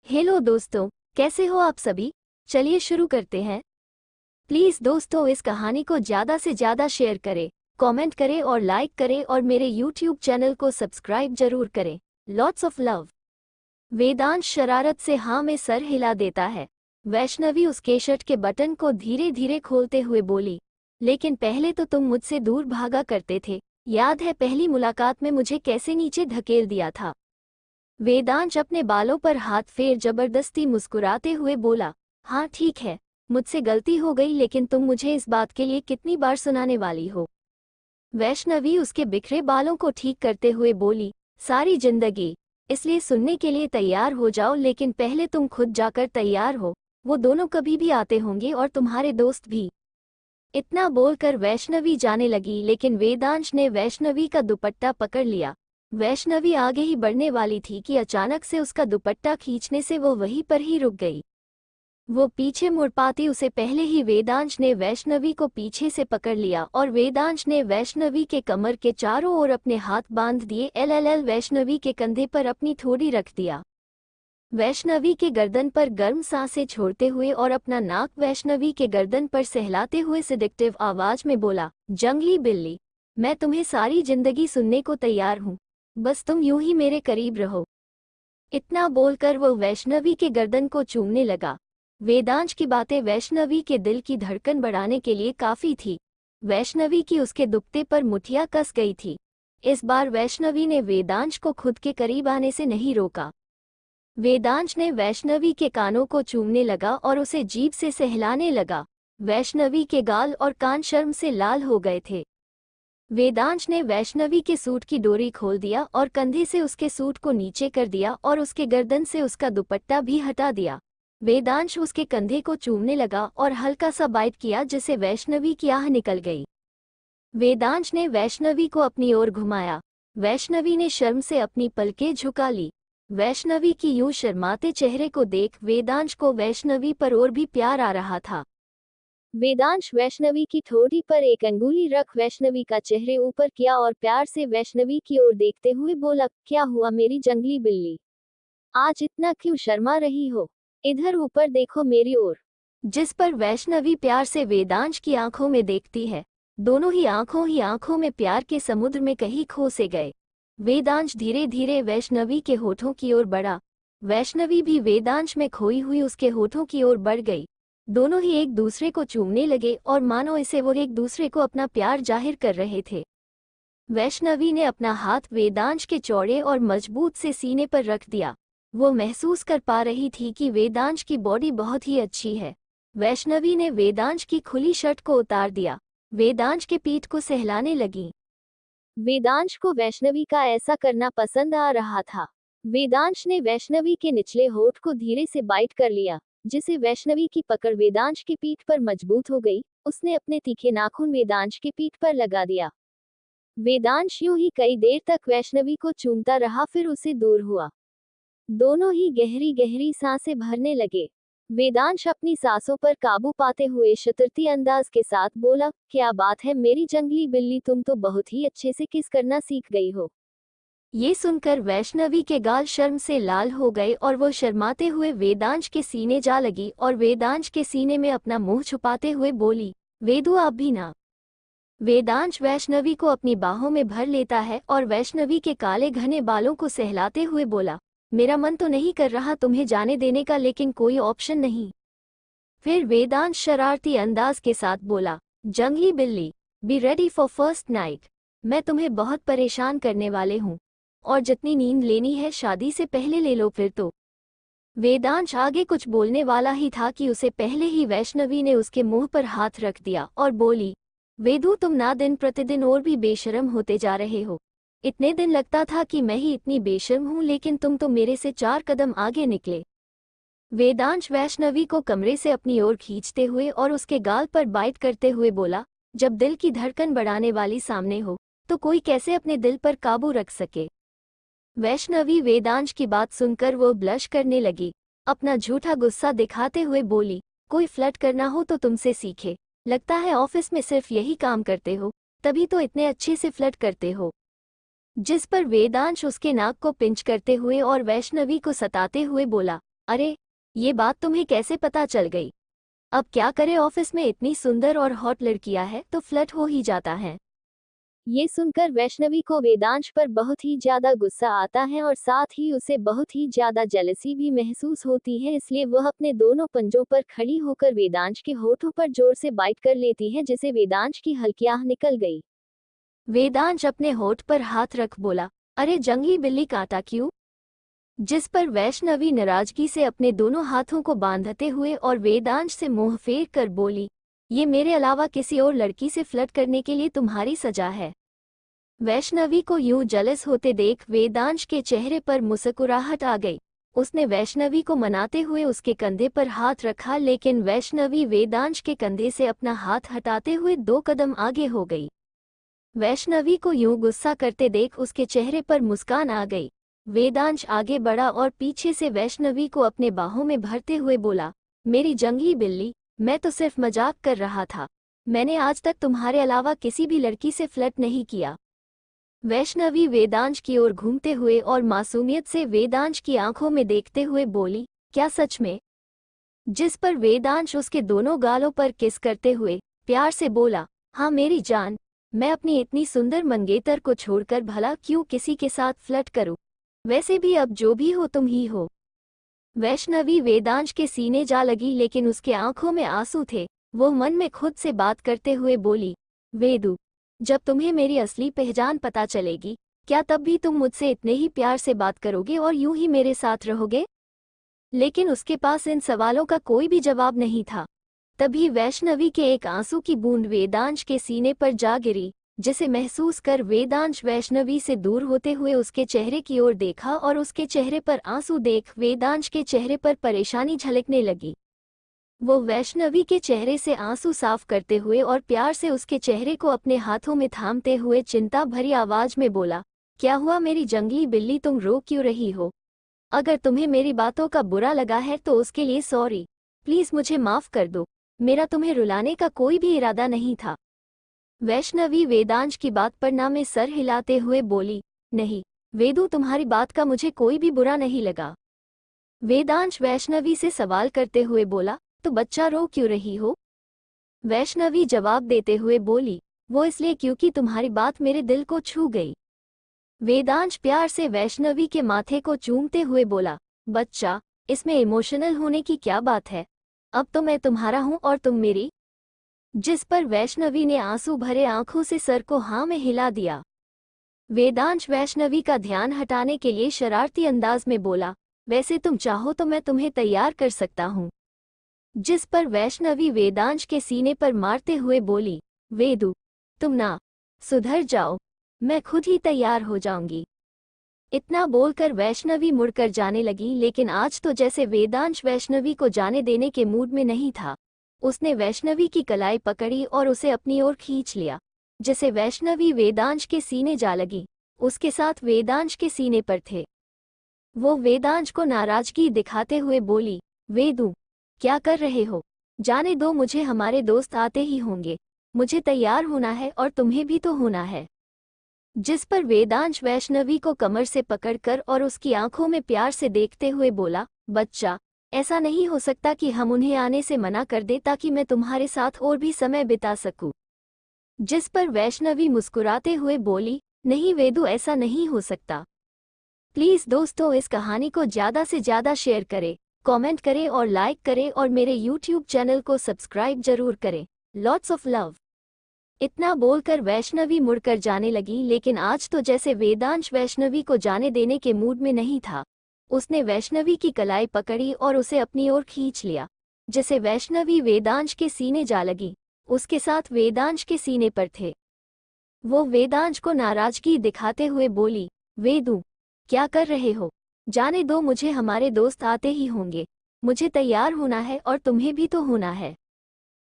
Hello दोस्तों, कैसे हो आप सभी। चलिए शुरू करते हैं। प्लीज़ दोस्तों, इस कहानी को ज़्यादा से ज़्यादा शेयर करें, कमेंट करें और लाइक करें और मेरे यूट्यूब चैनल को सब्सक्राइब जरूर करें। Lots of love. वेदांश शरारत से हाँ में सर हिला देता है। वैष्णवी उसके शर्ट के बटन को धीरे धीरे खोलते हुए बोली, लेकिन पहले तो तुम मुझसे दूर भागा करते थे। याद है पहली मुलाकात में मुझे कैसे नीचे धकेल दिया था। वेदांश अपने बालों पर हाथ फेर जबरदस्ती मुस्कुराते हुए बोला, हाँ ठीक है, मुझसे गलती हो गई, लेकिन तुम मुझे इस बात के लिए कितनी बार सुनाने वाली हो। वैष्णवी उसके बिखरे बालों को ठीक करते हुए बोली, सारी जिंदगी। इसलिए सुनने के लिए तैयार हो जाओ, लेकिन पहले तुम खुद जाकर तैयार हो। वो दोनों कभी भी आते होंगे और तुम्हारे दोस्त भी। इतना बोलकर वैष्णवी जाने लगी, लेकिन वेदांश ने वैष्णवी का दुपट्टा पकड़ लिया। वैष्णवी आगे ही बढ़ने वाली थी कि अचानक से उसका दुपट्टा खींचने से वो वहीं पर ही रुक गई। वो पीछे मुड़ पाती उसे पहले ही वेदांश ने वैष्णवी को पीछे से पकड़ लिया और वेदांश ने वैष्णवी के कमर के चारों ओर अपने हाथ बांध दिए। एल वैष्णवी के कंधे पर अपनी थोड़ी रख दिया। वैष्णवी के गर्दन पर गर्म सांसें छोड़ते हुए और अपना नाक वैष्णवी के गर्दन पर सहलाते हुए सिडिक्टिव आवाज में बोला, जंगली बिल्ली, मैं तुम्हें सारी जिंदगी सुनने को तैयार हूँ, बस तुम यूं ही मेरे करीब रहो। इतना बोलकर वो वैष्णवी के गर्दन को चूमने लगा। वेदांश की बातें वैष्णवी के दिल की धड़कन बढ़ाने के लिए काफी थी। वैष्णवी की उसके दुपट्टे पर मुठिया कस गई थी। इस बार वैष्णवी ने वेदांश को खुद के करीब आने से नहीं रोका। वेदांश ने वैष्णवी के कानों को चूमने लगा और उसे जीभ से सहलाने लगा। वैष्णवी के गाल और कान शर्म से लाल हो गए थे। वेदांश ने वैष्णवी के सूट की डोरी खोल दिया और कंधे से उसके सूट को नीचे कर दिया और उसके गर्दन से उसका दुपट्टा भी हटा दिया। वेदांश उसके कंधे को चूमने लगा और हल्का सा बाइट किया, जिससे वैष्णवी की आह निकल गई। वेदांश ने वैष्णवी को अपनी ओर घुमाया। वैष्णवी ने शर्म से अपनी पलकें झुका ली। वैष्णवी की यूं शर्माते चेहरे को देख वेदांश को वैष्णवी पर और भी प्यार आ रहा था। वेदांश वैष्णवी की ठोड़ी पर एक अंगुली रख वैष्णवी का चेहरे ऊपर किया और प्यार से वैष्णवी की ओर देखते हुए बोला, क्या हुआ मेरी जंगली बिल्ली, आज इतना क्यों शर्मा रही हो, इधर ऊपर देखो मेरी ओर। जिस पर वैष्णवी प्यार से वेदांश की आंखों में देखती है। दोनों ही आंखों में प्यार के समुद्र में कहीं खो से गए। वेदांश धीरे धीरे वैष्णवी के होठों की ओर बढ़ा। वैष्णवी भी वेदांश में खोई हुई उसके होठों की ओर बढ़ गई। दोनों ही एक दूसरे को चूमने लगे और मानो इसे वो एक दूसरे को अपना प्यार जाहिर कर रहे थे। वैष्णवी ने अपना हाथ वेदांश के चौड़े और मजबूत से सीने पर रख दिया। वो महसूस कर पा रही थी कि वेदांश की बॉडी बहुत ही अच्छी है। वैष्णवी ने वेदांश की खुली शर्ट को उतार दिया। वेदांश के पीठ को सहलाने लगी। वेदांश को वैष्णवी का ऐसा करना पसंद आ रहा था। वेदांश ने वैष्णवी के निचले होठ को धीरे से बाइट कर लिया, जिसे वैष्णवी की पकड़ वेदांश की पीठ पर मजबूत हो गई। उसने अपने तीखे नाखून वेदांश की पीठ पर लगा दिया। वेदांश यूं ही कई देर तक वैष्णवी को चूमता रहा, फिर उसे दूर हुआ। दोनों ही गहरी गहरी सांसें भरने लगे। वेदांश अपनी सांसों पर काबू पाते हुए शतरती अंदाज के साथ बोला, क्या बात है मेरी जंगली बिल्ली, तुम तो बहुत ही अच्छे से किस करना सीख गई हो। ये सुनकर वैष्णवी के गाल शर्म से लाल हो गए और वो शर्माते हुए वेदांश के सीने जा लगी और वेदांश के सीने में अपना मुंह छुपाते हुए बोली, वेदू आप भी ना। वेदांश वैष्णवी को अपनी बाहों में भर लेता है और वैष्णवी के काले घने बालों को सहलाते हुए बोला, मेरा मन तो नहीं कर रहा तुम्हें जाने देने का, लेकिन कोई ऑप्शन नहीं। फिर वेदांश शरारती अंदाज के साथ बोला, जंगली बिल्ली, be ready for first night. मैं तुम्हें बहुत परेशान करने वाले हूँ और जितनी नींद लेनी है शादी से पहले ले लो फिर तो। वेदांश आगे कुछ बोलने वाला ही था कि उसे पहले ही वैष्णवी ने उसके मुंह पर हाथ रख दिया और बोली, वेदू तुम ना दिन प्रतिदिन और भी बेशर्म होते जा रहे हो। इतने दिन लगता था कि मैं ही इतनी बेशर्म हूँ, लेकिन तुम तो मेरे से 4 कदम आगे निकले। वेदांश वैष्णवी को कमरे से अपनी ओर खींचते हुए और उसके गाल पर बाइट करते हुए बोला, जब दिल की धड़कन बढ़ाने वाली सामने हो तो कोई कैसे अपने दिल पर काबू रख सके। वैष्णवी वेदांश की बात सुनकर वो ब्लश करने लगी। अपना झूठा गुस्सा दिखाते हुए बोली, कोई फ्लर्ट करना हो तो तुमसे सीखे, लगता है ऑफिस में सिर्फ यही काम करते हो, तभी तो इतने अच्छे से फ्लर्ट करते हो। जिस पर वेदांश उसके नाक को पिंच करते हुए और वैष्णवी को सताते हुए बोला, अरे, ये बात तुम्हें कैसे पता चल गई? अब क्या करे, ऑफिस में इतनी सुंदर और हॉट लड़कियां है तो फ्लर्ट हो ही जाता है। ये सुनकर वैष्णवी को वेदांश पर बहुत ही ज्यादा गुस्सा आता है और साथ ही उसे बहुत ही ज्यादा जेलसी भी महसूस होती है, इसलिए वह अपने दोनों पंजों पर खड़ी होकर वेदांश के होठों पर जोर से बाइट कर लेती है, जिसे वेदांश की हल्की आह निकल गई। वेदांश अपने होठ पर हाथ रख बोला, अरे जंगली बिल्ली काटा क्यों? जिस पर वैष्णवी नाराजगी से अपने दोनों हाथों को बांधते हुए और वेदांश से मुंह फेर कर बोली, ये मेरे अलावा किसी और लड़की से फ्लर्ट करने के लिए तुम्हारी सजा है। वैष्णवी को यूं जलस होते देख वेदांश के चेहरे पर मुस्कुराहट आ गई। उसने वैष्णवी को मनाते हुए उसके कंधे पर हाथ रखा, लेकिन वैष्णवी वेदांश के कंधे से अपना हाथ हटाते हुए 2 कदम आगे हो गई। वैष्णवी को यूं गुस्सा करते देख उसके चेहरे पर मुस्कान आ गई। वेदांश आगे बढ़ा और पीछे से वैष्णवी को अपने बाहों में भरते हुए बोला, मेरी जंगली बिल्ली, मैं तो सिर्फ मजाक कर रहा था। मैंने आज तक तुम्हारे अलावा किसी भी लड़की से फ्लर्ट नहीं किया। वैष्णवी वेदांश की ओर घूमते हुए और मासूमियत से वेदांश की आंखों में देखते हुए बोली, क्या सच में? जिस पर वेदांश उसके दोनों गालों पर किस करते हुए प्यार से बोला, हाँ मेरी जान, मैं अपनी इतनी सुंदर मंगेतर को छोड़कर भला क्यों किसी के साथ फ्लर्ट करूं? वैसे भी अब जो भी हो तुम ही हो। वैष्णवी वेदांश के सीने जा लगी, लेकिन उसके आंखों में आंसू थे। वो मन में खुद से बात करते हुए बोली, वेदु, जब तुम्हें मेरी असली पहचान पता चलेगी, क्या तब भी तुम मुझसे इतने ही प्यार से बात करोगे और यूं ही मेरे साथ रहोगे? लेकिन उसके पास इन सवालों का कोई भी जवाब नहीं था। तभी वैष्णवी के एक आंसू की बूंद वेदांश के सीने पर जा गिरी, जिसे महसूस कर वेदांश वैष्णवी से दूर होते हुए उसके चेहरे की ओर देखा और उसके चेहरे पर आंसू देख वेदांश के चेहरे पर परेशानी झलकने लगी। वो वैष्णवी के चेहरे से आंसू साफ करते हुए और प्यार से उसके चेहरे को अपने हाथों में थामते हुए चिंता भरी आवाज में बोला, क्या हुआ मेरी जंगली बिल्ली, तुम रो क्यों रही हो? अगर तुम्हें मेरी बातों का बुरा लगा है तो उसके लिए सॉरी। प्लीज मुझे माफ कर दो, मेरा तुम्हें रुलाने का कोई भी इरादा नहीं था। वैष्णवी वेदांश की बात पर ना में सर हिलाते हुए बोली, नहीं वेदु, तुम्हारी बात का मुझे कोई भी बुरा नहीं लगा। वेदांश वैष्णवी से सवाल करते हुए बोला, तो बच्चा रो क्यों रही हो? वैष्णवी जवाब देते हुए बोली, वो इसलिए क्योंकि तुम्हारी बात मेरे दिल को छू गई। वेदांश प्यार से वैष्णवी के माथे को चूमते हुए बोला, बच्चा, इसमें इमोशनल होने की क्या बात है? अब तो मैं तुम्हारा हूं और तुम मेरी। जिस पर वैष्णवी ने आंसू भरे आंखों से सर को हाँ में हिला दिया। वेदांश वैष्णवी का ध्यान हटाने के लिए शरारती अंदाज में बोला, वैसे तुम चाहो तो मैं तुम्हें तैयार कर सकता हूँ। जिस पर वैष्णवी वेदांश के सीने पर मारते हुए बोली, वेदु, तुम ना सुधर जाओ, मैं खुद ही तैयार हो जाऊंगी। इतना बोलकर वैष्णवी मुड़कर जाने लगी, लेकिन आज तो जैसे वेदांश वैष्णवी को जाने देने के मूड में नहीं था। उसने वैष्णवी की कलाई पकड़ी और उसे अपनी ओर खींच लिया, जिसे वैष्णवी वेदांश के सीने जा लगी। उसके साथ वेदांश के सीने पर थे। वो वेदांश को नाराजगी दिखाते हुए बोली, वेदु, क्या कर रहे हो? जाने दो मुझे, हमारे दोस्त आते ही होंगे। मुझे तैयार होना है और तुम्हें भी तो होना है। जिस पर वेदांश वैष्णवी को कमर से पकड़कर और उसकी आंखों में प्यार से देखते हुए बोला, बच्चा, ऐसा नहीं हो सकता कि हम उन्हें आने से मना कर दे ताकि मैं तुम्हारे साथ और भी समय बिता सकूं। जिस पर वैष्णवी मुस्कुराते हुए बोली, नहीं वेदु, ऐसा नहीं हो सकता। प्लीज दोस्तों, इस कहानी को ज़्यादा से ज़्यादा शेयर करें, कमेंट करें और लाइक करें और मेरे YouTube चैनल को सब्सक्राइब जरूर करें। Lots of love. इतना बोलकर वैष्णवी मुड़कर जाने लगी, लेकिन आज तो जैसे वेदांश वैष्णवी को जाने देने के मूड में नहीं था। उसने वैष्णवी की कलाई पकड़ी और उसे अपनी ओर खींच लिया, जिसे वैष्णवी वेदांश के सीने जा लगी। उसके साथ वेदांश के सीने पर थे। वो वेदांश को नाराजगी दिखाते हुए बोली, वेदु, क्या कर रहे हो? जाने दो मुझे, हमारे दोस्त आते ही होंगे। मुझे तैयार होना है और तुम्हें भी तो होना है।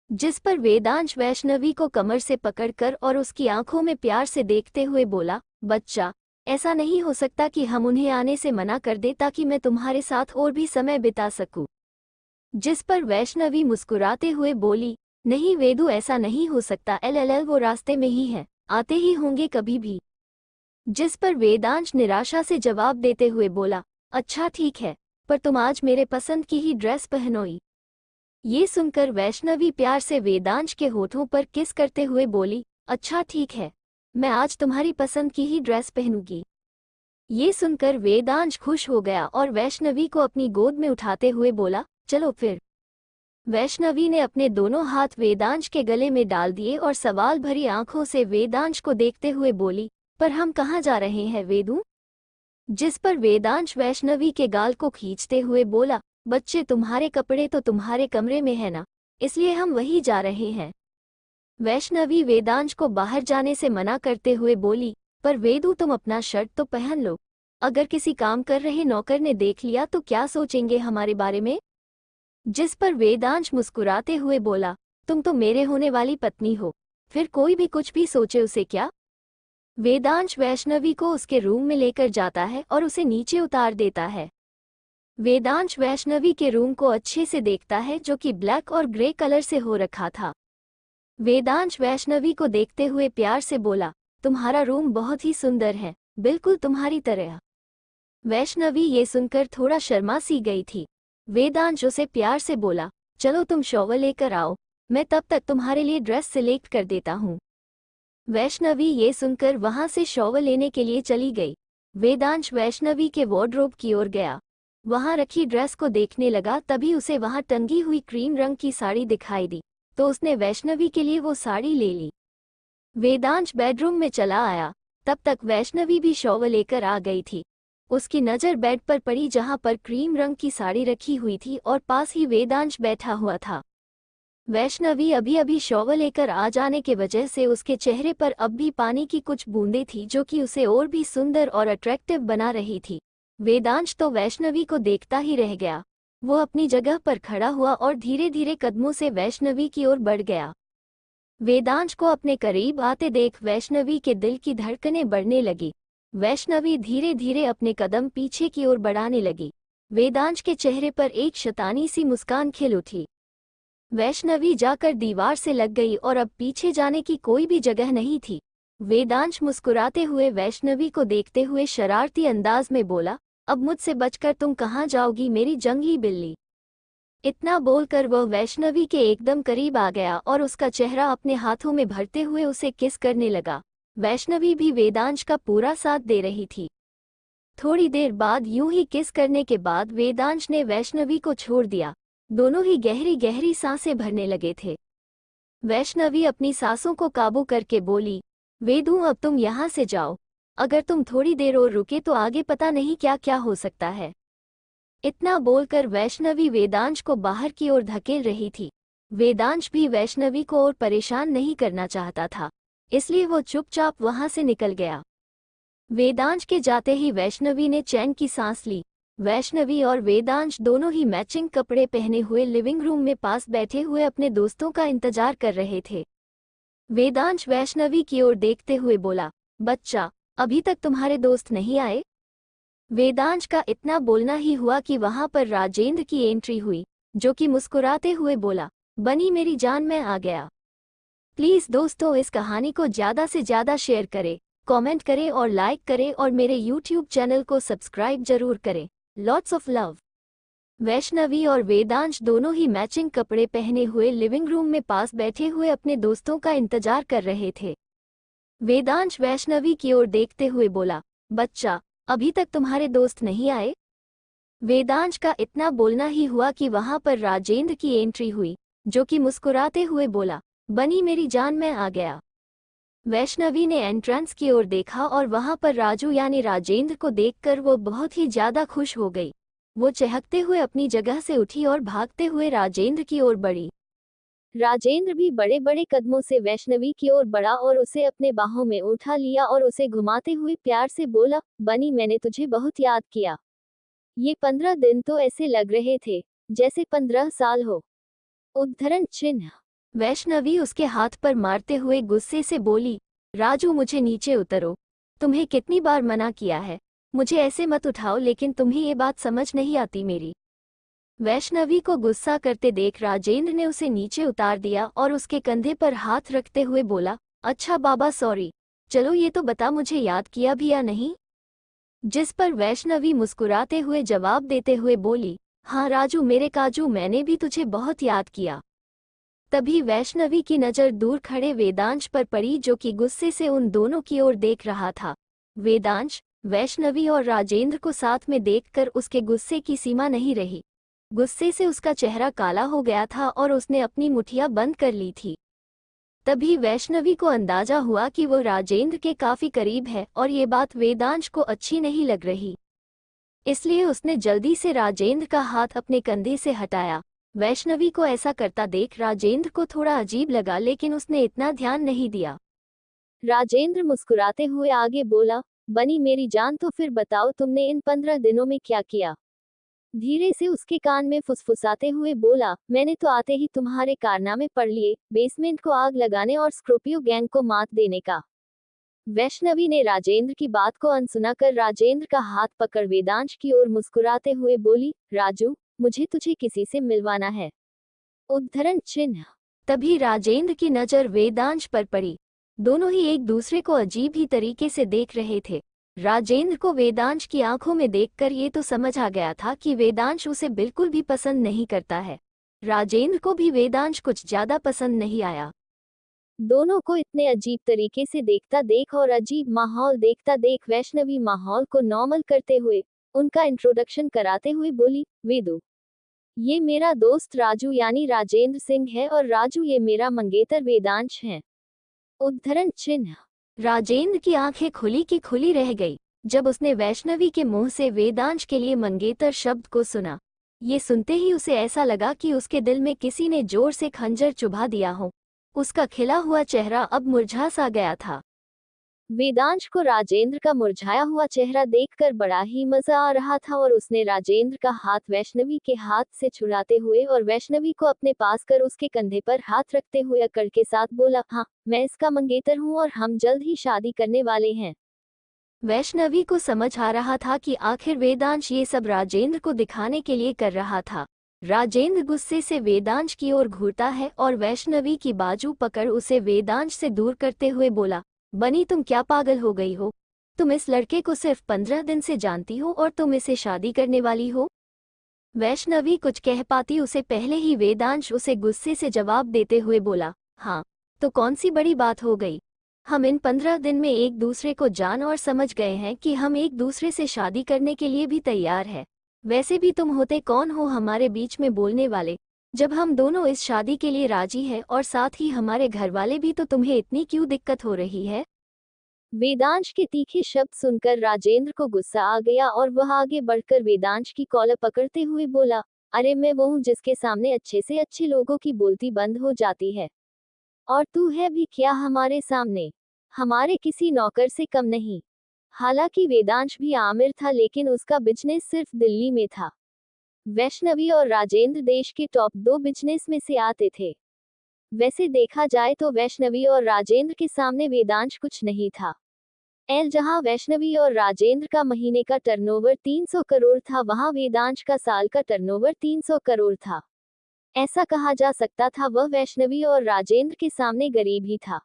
जिस पर वेदांश वैष्णवी को कमर से पकड़कर और उसकी आंखों में प्यार से देखते हुए बोला, बच्चा, ऐसा नहीं हो सकता कि हम उन्हें आने से मना कर दे ताकि मैं तुम्हारे साथ और भी समय बिता सकूं। जिस पर वैष्णवी मुस्कुराते हुए बोली, नहीं वेदु, ऐसा नहीं हो सकता। LLL, वो रास्ते में ही है, आते ही होंगे कभी भी। जिस पर वेदांश निराशा से जवाब देते हुए बोला, अच्छा ठीक है, पर तुम आज मेरे पसंद की ही ड्रेस पहनोई। ये सुनकर वैष्णवी प्यार से वेदांश के होठों पर किस करते हुए बोली, अच्छा ठीक है, मैं आज तुम्हारी पसंद की ही ड्रेस पहनूंगी। ये सुनकर वेदांश खुश हो गया और वैष्णवी को अपनी गोद में उठाते हुए बोला, चलो फिर। वैष्णवी ने अपने दोनों हाथ वेदांश के गले में डाल दिए और सवाल भरी आंखों से वेदांश को देखते हुए बोली, पर हम कहाँ जा रहे हैं वेदू? जिस पर वेदांश वैष्णवी के गाल को खींचते हुए बोला, बच्चे तुम्हारे कपड़े तो तुम्हारे कमरे में है ना, इसलिए हम वहीं जा रहे हैं। वैष्णवी वेदांश को बाहर जाने से मना करते हुए बोली, पर वेदू तुम अपना शर्ट तो पहन लो, अगर किसी काम कर रहे नौकर ने देख लिया तो क्या सोचेंगे हमारे बारे में? जिस पर वेदांश मुस्कुराते हुए बोला, तुम तो मेरे होने वाली पत्नी हो, फिर कोई भी कुछ भी सोचे उसे क्या? वेदांश वैष्णवी को उसके रूम में लेकर जाता है और उसे नीचे उतार देता है। वेदांश वैष्णवी के रूम को अच्छे से देखता है जो कि ब्लैक और ग्रे कलर से हो रखा था। वेदांश वैष्णवी को देखते हुए प्यार से बोला, तुम्हारा रूम बहुत ही सुंदर है, बिल्कुल तुम्हारी तरह। वैष्णवी ये सुनकर थोड़ा शर्मा सी गई थी। वेदांश उसे प्यार से बोला, चलो तुम शॉवर लेकर आओ, मैं तब तक तुम्हारे लिए ड्रेस सिलेक्ट कर देता हूँ। वैष्णवी ये सुनकर वहां से शॉवर लेने के लिए चली गई। वेदांश वैष्णवी के वार्डरोब की ओर गया, वहां रखी ड्रेस को देखने लगा, तभी उसे वहां टंगी हुई क्रीम रंग की साड़ी दिखाई दी, तो उसने वैष्णवी के लिए वो साड़ी ले ली। वेदांश बेडरूम में चला आया, तब तक वैष्णवी भी शॉवर लेकर आ गई थी। उसकी नज़र बेड पर पड़ी जहां पर क्रीम रंग की साड़ी रखी हुई थी और पास ही वेदांश बैठा हुआ था। वैष्णवी अभी अभी शॉवर लेकर आ जाने के वजह से उसके चेहरे पर अब भी पानी की कुछ बूंदें थी जो कि उसे और भी सुंदर और अट्रैक्टिव बना रही थी। वेदांश तो वैष्णवी को देखता ही रह गया। वो अपनी जगह पर खड़ा हुआ और धीरे धीरे कदमों से वैष्णवी की ओर बढ़ गया। वेदांश को अपने करीब आते देख वैष्णवी के दिल की धड़कनें बढ़ने लगी। वैष्णवी धीरे धीरे अपने कदम पीछे की ओर बढ़ाने लगी। वेदांश के चेहरे पर एक शैतानी सी मुस्कान खिल उठी। वैष्णवी जाकर दीवार से लग गई और अब पीछे जाने की कोई भी जगह नहीं थी। वेदांश मुस्कुराते हुए वैष्णवी को देखते हुए शरारती अंदाज में बोला, अब मुझसे बचकर तुम कहाँ जाओगी मेरी जंगली बिल्ली? इतना बोलकर वह वैष्णवी के एकदम करीब आ गया और उसका चेहरा अपने हाथों में भरते हुए उसे किस करने लगा। वैष्णवी भी वेदांश का पूरा साथ दे रही थी। थोड़ी देर बाद यूं ही किस करने के बाद वेदांश ने वैष्णवी को छोड़ दिया। दोनों ही गहरी गहरी सांसें भरने लगे थे। वैष्णवी अपनी सांसों को काबू करके बोली, वेदू अब तुम यहाँ से जाओ, अगर तुम थोड़ी देर और रुके तो आगे पता नहीं क्या क्या हो सकता है। इतना बोलकर वैष्णवी वेदांश को बाहर की ओर धकेल रही थी। वेदांश भी वैष्णवी को और परेशान नहीं करना चाहता था, इसलिए वो चुपचाप वहां से निकल गया। वेदांश के जाते ही वैष्णवी ने चैन की सांस ली। वैष्णवी और वेदांश दोनों ही मैचिंग कपड़े पहने हुए लिविंग रूम में पास बैठे हुए अपने दोस्तों का इंतजार कर रहे थे। वेदांश वैष्णवी की ओर देखते हुए बोला, बच्चा, अभी तक तुम्हारे दोस्त नहीं आए? वेदांश का इतना बोलना ही हुआ कि वहां पर राजेंद्र की एंट्री हुई, जो कि मुस्कुराते हुए बोला, बनी मेरी जान मैं आ गया। प्लीज़ दोस्तों इस कहानी को ज़्यादा से ज़्यादा शेयर करें, कमेंट करें और लाइक करें और मेरे YouTube चैनल को सब्सक्राइब जरूर करें। Lots of love. वैष्णवी और वेदांश दोनों ही मैचिंग कपड़े पहने हुए लिविंग रूम में पास बैठे हुए अपने दोस्तों का इंतजार कर रहे थे। वेदांश वैष्णवी की ओर देखते हुए बोला, बच्चा, अभी तक तुम्हारे दोस्त नहीं आए? वेदांश का इतना बोलना ही हुआ कि वहां पर राजेंद्र की एंट्री हुई, जो कि मुस्कुराते हुए बोला, बनी मेरी जान मैं आ गया। वैष्णवी ने एंट्रेंस की ओर देखा और वहां पर राजू यानी राजेंद्र को देखकर वो बहुत ही ज्यादा खुश हो गई। वो चहकते हुए अपनी जगह से उठी और भागते हुए राजेंद्र की ओर बढ़ी। राजेंद्र भी बड़े बड़े कदमों से वैष्णवी की ओर बढ़ा और उसे अपने बाहों में उठा लिया और उसे घुमाते हुए प्यार से बोला, बनी मैंने तुझे बहुत याद किया। ये 15 दिन तो ऐसे लग रहे थे जैसे 15 साल हो। उद्धरण चिन्ह। वैष्णवी उसके हाथ पर मारते हुए गुस्से से बोली, राजू मुझे नीचे उतरो, तुम्हें कितनी बार मना किया है, मुझे ऐसे मत उठाओ, लेकिन तुम्हें ये बात समझ नहीं आती मेरी। वैष्णवी को गुस्सा करते देख राजेंद्र ने उसे नीचे उतार दिया और उसके कंधे पर हाथ रखते हुए बोला, अच्छा बाबा सॉरी, चलो ये तो बता मुझे याद किया भी या नहीं? जिस पर वैष्णवी मुस्कुराते हुए जवाब देते हुए बोली, हाँ राजू मेरे काजू, मैंने भी तुझे बहुत याद किया। तभी वैष्णवी की नज़र दूर खड़े वेदांश पर पड़ी, जो कि गुस्से से उन दोनों की ओर देख रहा था। वेदांश, वैष्णवी और राजेंद्र को साथ में देखकर उसके गुस्से की सीमा नहीं रही। गुस्से से उसका चेहरा काला हो गया था और उसने अपनी मुठियां बंद कर ली थी। तभी वैष्णवी को अंदाजा हुआ कि वो राजेंद्र के काफी करीब है और ये बात वेदांश को अच्छी नहीं लग रही। इसलिए उसने जल्दी से राजेंद्र का हाथ अपने कंधे से हटाया। वैष्णवी को ऐसा करता देख राजेंद्र को थोड़ा अजीब लगा, लेकिन उसने इतना ध्यान नहीं दिया। राजेंद्र मुस्कुराते हुए आगे बोला, बनी मेरी जान, तो फिर बताओ तुमने इन 15 दिनों में क्या किया। धीरे से उसके कान में फुसफुसाते हुए बोला, मैंने तो आते ही तुम्हारे कारनामे पढ़ लिए, बेसमेंट को आग लगाने और स्कॉर्पियो गैंग को मात देने का। वैष्णवी ने राजेंद्र की बात को अनसुना कर राजेंद्र का हाथ पकड़ वेदांश की ओर मुस्कुराते हुए बोली, राजू मुझे तुझे किसी से मिलवाना है। उद्धरण चिन्ह। तभी राजेंद्र की नजर वेदांश पर पड़ी। दोनों ही एक दूसरे को अजीब ही तरीके से देख रहे थे। राजेंद्र को वेदांश की आंखों में देखकर ये तो समझ आ गया था कि वेदांश उसे बिल्कुल भी पसंद नहीं करता है। राजेंद्र को भी वेदांश कुछ ज्यादा पसंद नहीं आया। दोनों को इतने अजीब तरीके से देखता देख और अजीब माहौल देखता देख वैष्णवी माहौल को नॉर्मल करते हुए उनका इंट्रोडक्शन कराते हुए बोली, वेदू, ये मेरा दोस्त राजू यानी राजेंद्र सिंह है और राजू ये मेरा मंगेतर वेदांश है। उद्धरण चिन्ह। राजेंद्र की आंखें खुली की खुली रह गई जब उसने वैष्णवी के मुंह से वेदांश के लिए मंगेतर शब्द को सुना। ये सुनते ही उसे ऐसा लगा कि उसके दिल में किसी ने जोर से खंजर चुभा दिया हो। उसका खिला हुआ चेहरा अब मुरझा सा गया था। वेदांश को राजेंद्र का मुरझाया हुआ चेहरा देखकर बड़ा ही मजा आ रहा था और उसने राजेंद्र का हाथ वैष्णवी के हाथ से छुड़ाते हुए और वैष्णवी को अपने पास कर उसके कंधे पर हाथ रखते हुए अकड़ के साथ बोला, हाँ मैं इसका मंगेतर हूँ और हम जल्द ही शादी करने वाले हैं। वैष्णवी को समझ आ रहा था कि आखिर वेदांश ये सब राजेंद्र को दिखाने के लिए कर रहा था। राजेंद्र गुस्से से वेदांश की ओर घूरता है और वैष्णवी की बाजू पकड़ उसे वेदांश से दूर करते हुए बोला, बनी तुम क्या पागल हो गई हो? तुम इस लड़के को सिर्फ 15 दिन से जानती हो और तुम इसे शादी करने वाली हो? वैष्णवी कुछ कह पाती उससे पहले ही वेदांश उसे गुस्से से जवाब देते हुए बोला, हाँ तो कौन सी बड़ी बात हो गई? हम इन 15 दिन में एक दूसरे को जान और समझ गए हैं कि हम एक दूसरे से शादी करने के लिए भी तैयार है। वैसे भी तुम होते कौन हो हमारे बीच में बोलने वाले? जब हम दोनों इस शादी के लिए राजी हैं और साथ ही हमारे घर वाले भी, तो तुम्हें इतनी क्यों दिक्कत हो रही है? वेदांश के तीखे शब्द सुनकर राजेंद्र को गुस्सा आ गया और वह आगे बढ़कर वेदांश की कॉलर पकड़ते हुए बोला, अरे मैं वो हूँ जिसके सामने अच्छे से अच्छे लोगों की बोलती बंद हो जाती है, और तू है भी क्या हमारे सामने? हमारे किसी नौकर से कम नहीं। हालांकि वेदांश भी आमिर था, लेकिन उसका बिजनेस सिर्फ दिल्ली में था। वैष्णवी और राजेंद्र देश के टॉप 2 बिजनेस में से आते थे। वैसे देखा जाए तो वैष्णवी और राजेंद्र के सामने वेदांश कुछ नहीं था। जहां वैष्णवी और राजेंद्र का महीने का टर्नओवर 300 करोड़ था, वहां वेदांश का साल का टर्नओवर 300 करोड़ था। ऐसा कहा जा सकता था वह वैष्णवी और राजेंद्र के सामने गरीब ही था,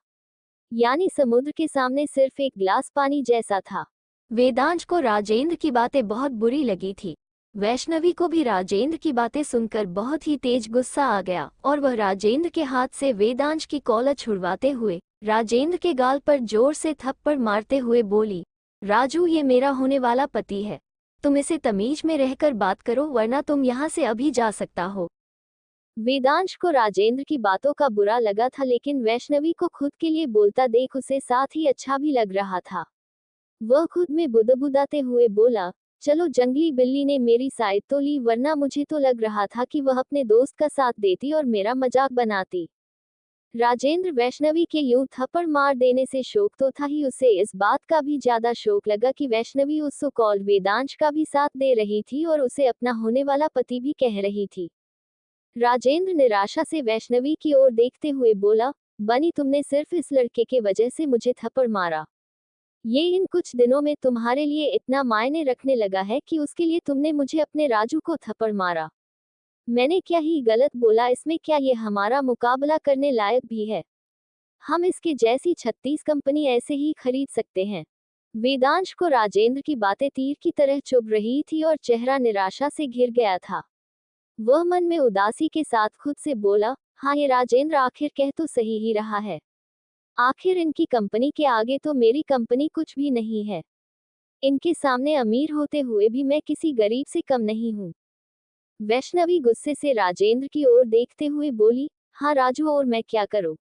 यानी समुद्र के सामने सिर्फ एक गिलास पानी जैसा था। वेदांश को राजेंद्र की बातें बहुत बुरी लगी थी। वैष्णवी को भी राजेंद्र की बातें सुनकर बहुत ही तेज गुस्सा आ गया और वह राजेंद्र के हाथ से वेदांश की कॉलर छुड़वाते हुए राजेंद्र के गाल पर जोर से थप्पड़ मारते हुए बोली, राजू ये मेरा होने वाला पति है, तुम इसे तमीज में रहकर बात करो वरना तुम यहाँ से अभी जा सकता हो। वेदांश को राजेंद्र की बातों का बुरा लगा था, लेकिन वैष्णवी को खुद के लिए बोलता देख उसे साथ ही अच्छा भी लग रहा था। वह खुद में बुदबुदाते हुए बोला, चलो जंगली बिल्ली ने मेरी साइड तो ली, वरना मुझे तो लग रहा था कि वह अपने दोस्त का साथ देती और मेरा मजाक बनाती। राजेंद्र वैष्णवी के यूं थप्पड़ मार देने से शौक तो था ही, उसे इस बात का भी ज्यादा शौक लगा कि वैष्णवी उस सो कॉल्ड वेदांश का भी साथ दे रही थी और उसे अपना होने वाला पति भी कह रही थी। राजेंद्र निराशा से वैष्णवी की ओर देखते हुए बोला, बनी तुमने सिर्फ इस लड़के के वजह से मुझे थप्पड़ मारा। ये इन कुछ दिनों में तुम्हारे लिए इतना मायने रखने लगा है कि उसके लिए तुमने मुझे अपने राजू को थप्पड़ मारा। मैंने क्या ही गलत बोला इसमें? क्या ये हमारा मुकाबला करने लायक भी है? हम इसके जैसी 36 कंपनी ऐसे ही खरीद सकते हैं। वेदांश को राजेंद्र की बातें तीर की तरह चुभ रही थी और चेहरा निराशा से घिर गया था। वह मन में उदासी के साथ खुद से बोला, हाँ ये राजेंद्र आखिर कह तो सही ही रहा है। आखिर इनकी कंपनी के आगे तो मेरी कंपनी कुछ भी नहीं है। इनके सामने अमीर होते हुए भी मैं किसी गरीब से कम नहीं हूँ। वैष्णवी गुस्से से राजेंद्र की ओर देखते हुए बोली, हाँ राजू, और मैं क्या करूँ?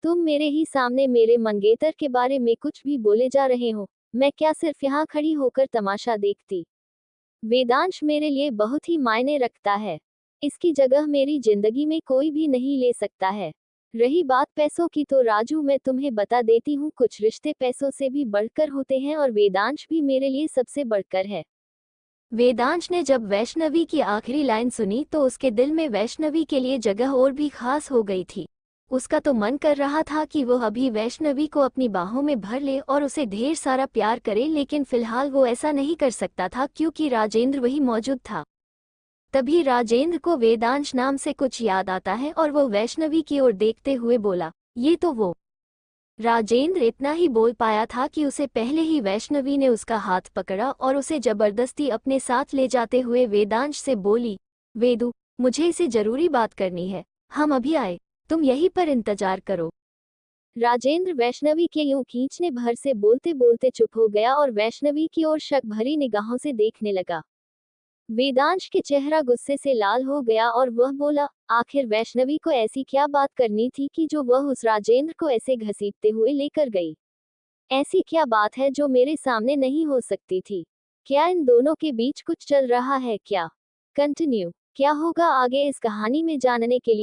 तुम मेरे ही सामने मेरे मंगेतर के बारे में कुछ भी बोले जा रहे हो। मैं क्या सिर्फ यहाँ खड़ी होकर तमाशा देखती? वेदांश मेरे लिए बहुत ही मायने रखता है। इसकी जगह मेरी जिंदगी में कोई भी नहीं ले सकता है। रही बात पैसों की, तो राजू मैं तुम्हें बता देती हूँ, कुछ रिश्ते पैसों से भी बढ़कर होते हैं और वेदांश भी मेरे लिए सबसे बढ़कर है। वेदांश ने जब वैष्णवी की आखिरी लाइन सुनी तो उसके दिल में वैष्णवी के लिए जगह और भी खास हो गई थी। उसका तो मन कर रहा था कि वो अभी वैष्णवी को अपनी बाहों में भर ले और उसे ढेर सारा प्यार करे, लेकिन फिलहाल वो ऐसा नहीं कर सकता था क्योंकि राजेंद्र वही मौजूद था। तभी राजेंद्र को वेदांश नाम से कुछ याद आता है और वो वैष्णवी की ओर देखते हुए बोला, ये तो वो। राजेंद्र इतना ही बोल पाया था कि उसे पहले ही वैष्णवी ने उसका हाथ पकड़ा और उसे जबरदस्ती अपने साथ ले जाते हुए वेदांश से बोली, वेदु, मुझे इसे जरूरी बात करनी है, हम अभी आए, तुम यहीं पर इंतजार करो। राजेंद्र वैष्णवी के यूं खींचने भर से बोलते बोलते चुप हो गया और वैष्णवी की ओर शक भरी निगाहों से देखने लगा। वेदांश के चेहरा गुस्से से लाल हो गया और वह बोला, आखिर वैष्णवी को ऐसी क्या बात करनी थी कि जो वह उस राजेंद्र को ऐसे घसीटते हुए लेकर गई? ऐसी क्या बात है जो मेरे सामने नहीं हो सकती थी? क्या इन दोनों के बीच कुछ चल रहा है क्या? कंटिन्यू। क्या होगा आगे इस कहानी में जानने के लिए